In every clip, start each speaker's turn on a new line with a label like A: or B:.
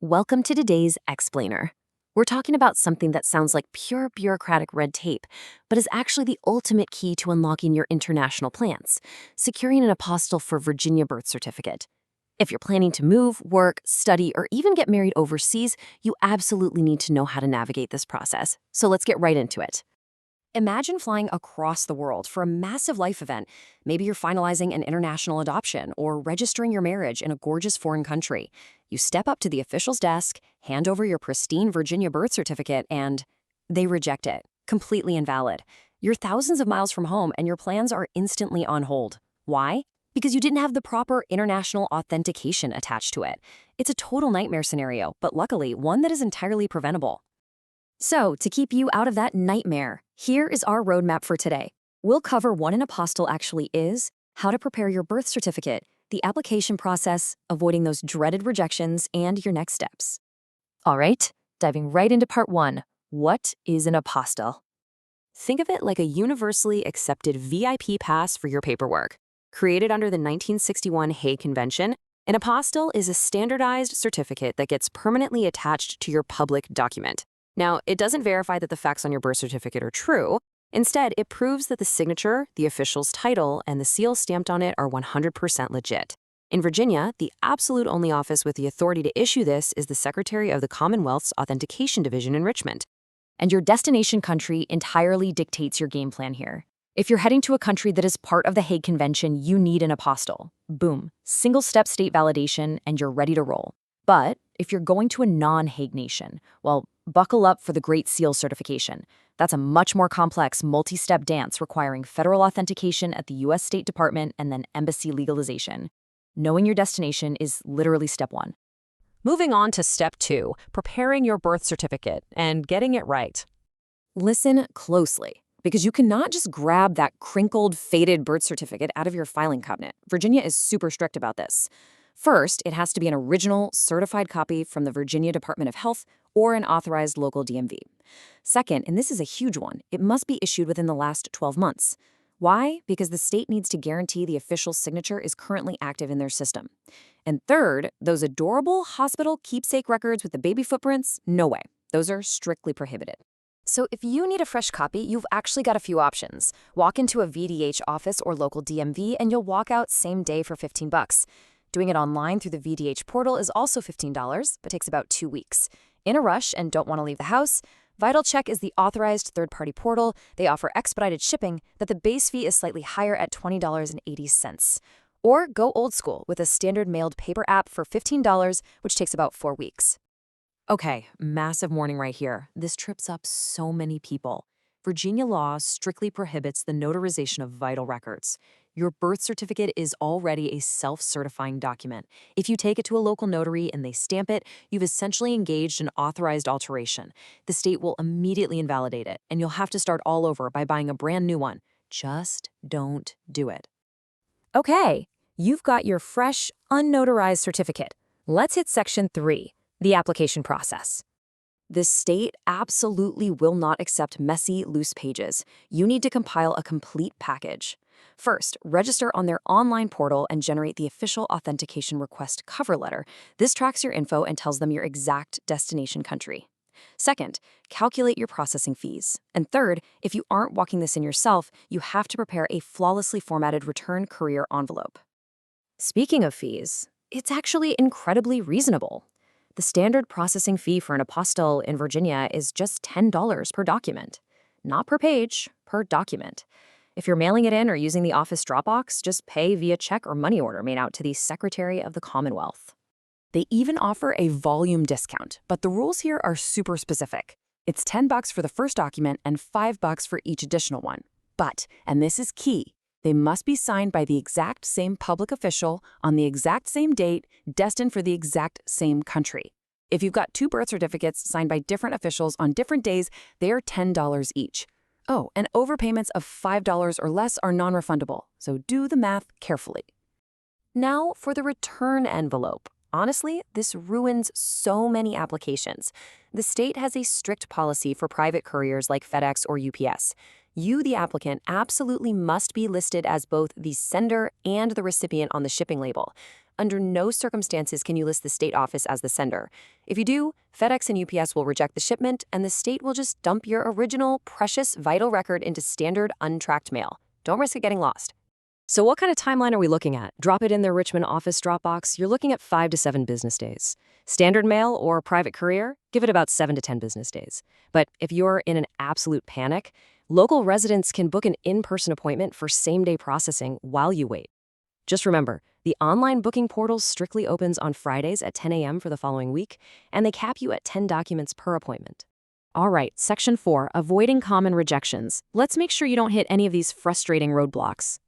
A: Welcome to today's Explainer. We're talking about something that sounds like pure bureaucratic red tape, but is actually the ultimate key to unlocking your international plans, securing an apostille for Virginia birth certificate. If you're planning to move, work, study, or even get married overseas, you absolutely need to know how to navigate this process. So let's get right into it. Imagine flying across the world for a massive life event. Maybe you're finalizing an international adoption or registering your marriage in a gorgeous foreign country. You step up to the official's desk, hand over your pristine Virginia birth certificate, and they reject it. Completely invalid. You're thousands of miles from home and your plans are instantly on hold. Why? Because you didn't have the proper international authentication attached to it. It's a total nightmare scenario, but luckily one that is entirely preventable. So, to keep you out of that nightmare, here is our roadmap for today. We'll cover what an apostille actually is, how to prepare your birth certificate, the application process, avoiding those dreaded rejections, and your next steps. All right, diving right into part one. What is an apostille? Think of it like a universally accepted VIP pass for your paperwork. Created under the 1961 Hague Convention, an apostille is a standardized certificate that gets permanently attached to your public document. Now, it doesn't verify that the facts on your birth certificate are true. Instead, it proves that the signature, the official's title, and the seal stamped on it are 100% legit. In Virginia, the absolute only office with the authority to issue this is the Secretary of the Commonwealth's Authentication Division in Richmond. And your destination country entirely dictates your game plan here. If you're heading to a country that is part of the Hague Convention, you need an apostille. Boom, single-step state validation, and you're ready to roll. But if you're going to a non-Hague nation, well, buckle up for the Great Seal certification. That's a much more complex multi-step dance requiring federal authentication at the U.S. State Department and then embassy legalization. Knowing your destination is literally step one. Moving on to step two, preparing your birth certificate and getting it right. Listen closely, because you cannot just grab that crinkled, faded birth certificate out of your filing cabinet. Virginia is super strict about this. First, it has to be an original, certified copy from the Virginia Department of Health or an authorized local DMV. Second, and this is a huge one, it must be issued within the last 12 months. Why? Because the state needs to guarantee the official signature is currently active in their system. And third, those adorable hospital keepsake records with the baby footprints, no way. Those are strictly prohibited. So if you need a fresh copy, you've actually got a few options. Walk into a VDH office or local DMV and you'll walk out same day for $15. Doing it online through the VDH portal is also $15, but takes about 2 weeks. In a rush and don't want to leave the house? VitalCheck is the authorized third-party portal. They offer expedited shipping, but the base fee is slightly higher at $20.80. Or go old school with a standard mailed paper app for $15, which takes about 4 weeks. Okay, massive warning right here. This trips up so many people. Virginia law strictly prohibits the notarization of vital records. Your birth certificate is already a self-certifying document. If you take it to a local notary and they stamp it, you've essentially engaged in authorized alteration. The state will immediately invalidate it, and you'll have to start all over by buying a brand new one. Just don't do it. Okay, you've got your fresh, unnotarized certificate. Let's hit section 3, the application process. The state absolutely will not accept messy, loose pages. You need to compile a complete package. First, register on their online portal and generate the official authentication request cover letter. This tracks your info and tells them your exact destination country. Second, calculate your processing fees. And third, if you aren't walking this in yourself, you have to prepare a flawlessly formatted return courier envelope. Speaking of fees, it's actually incredibly reasonable. The standard processing fee for an apostille in Virginia is just $10 per document. Not per page, per document. If you're mailing it in or using the office Dropbox, just pay via check or money order made out to the Secretary of the Commonwealth. They even offer a volume discount, but the rules here are super specific. It's $10 for the first document and $5 for each additional one. But, and this is key, they must be signed by the exact same public official on the exact same date, destined for the exact same country. If you've got 2 birth certificates signed by different officials on different days, they're $10 each. Oh, and overpayments of $5 or less are non-refundable, so do the math carefully. Now for the return envelope. Honestly, this ruins so many applications. The state has a strict policy for private couriers like FedEx or UPS. You, the applicant, absolutely must be listed as both the sender and the recipient on the shipping label. under no circumstances can you list the state office as the sender. If you do, FedEx and UPS will reject the shipment, and the state will just dump your original, precious, vital record into standard, untracked mail. Don't risk it getting lost. So what kind of timeline are we looking at? Drop it in their Richmond office Dropbox, you're looking at 5 to 7 business days. Standard mail or private courier, give it about 7 to 10 business days. But if you're in an absolute panic, local residents can book an in-person appointment for same-day processing while you wait. Just remember, the online booking portal strictly opens on Fridays at 10 a.m. for the following week, and they cap you at 10 documents per appointment. All right, Section 4, Avoiding Common Rejections. Let's make sure you don't hit any of these frustrating roadblocks.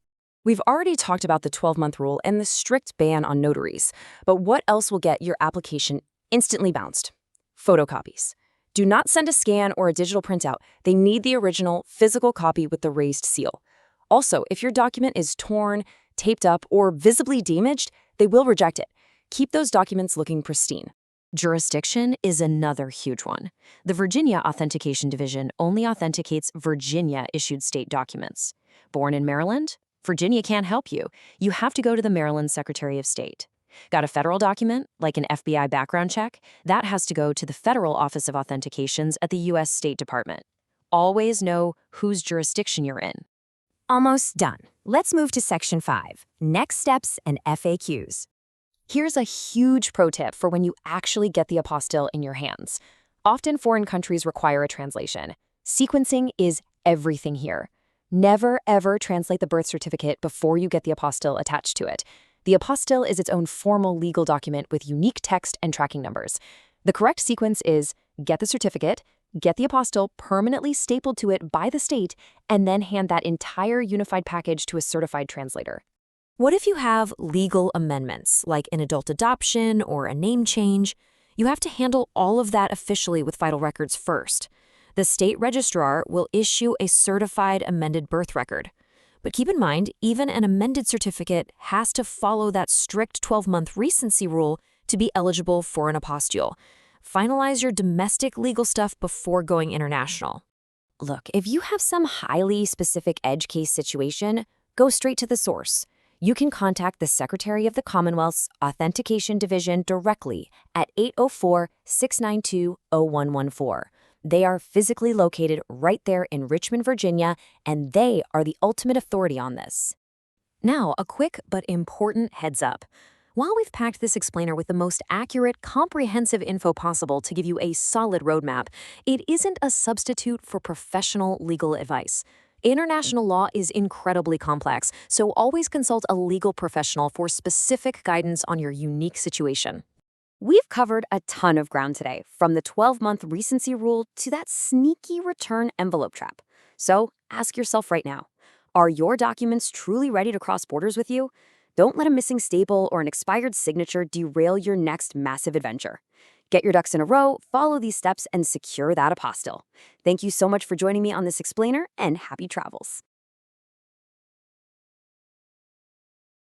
A: We've already talked about the 12-month rule and the strict ban on notaries, but what else will get your application instantly bounced? Photocopies. Do not send a scan or a digital printout. They need the original physical copy with the raised seal. Also, if your document is torn, taped up, or visibly damaged, they will reject it. Keep those documents looking pristine. Jurisdiction is another huge one. The Virginia Authentication Division only authenticates Virginia-issued state documents. Born in Maryland? Virginia can't help you. You have to go to the Maryland Secretary of State. Got a federal document, like an FBI background check? That has to go to the Federal Office of Authentications at the U.S. State Department. Always know whose jurisdiction you're in. Almost done. Let's move to Section 5, Next Steps and FAQs. Here's a huge pro tip for when you actually get the apostille in your hands. Often foreign countries require a translation. Sequencing is everything here. Never, ever translate the birth certificate before you get the apostille attached to it. The apostille is its own formal legal document with unique text and tracking numbers. The correct sequence is get the certificate, get the apostille permanently stapled to it by the state, and then hand that entire unified package to a certified translator. What if you have legal amendments, like an adult adoption or a name change? You have to handle all of that officially with Vital Records first. The state registrar will issue a certified amended birth record. But keep in mind, even an amended certificate has to follow that strict 12-month recency rule to be eligible for an apostille. Finalize your domestic legal stuff before going international. Look, if you have some highly specific edge case situation, go straight to the source. You can contact the Secretary of the Commonwealth's Authentication Division directly at 804-692-0114. They are physically located right there in Richmond, Virginia, and they are the ultimate authority on this. Now, a quick but important heads up. While we've packed this explainer with the most accurate, comprehensive info possible to give you a solid roadmap, it isn't a substitute for professional legal advice. International law is incredibly complex, so always consult a legal professional for specific guidance on your unique situation. We've covered a ton of ground today, from the 12-month recency rule to that sneaky return envelope trap. So ask yourself right now, are your documents truly ready to cross borders with you? Don't let a missing staple or an expired signature derail your next massive adventure. Get your ducks in a row, follow these steps, and secure that apostille. Thank you so much for joining me on this explainer, and happy travels.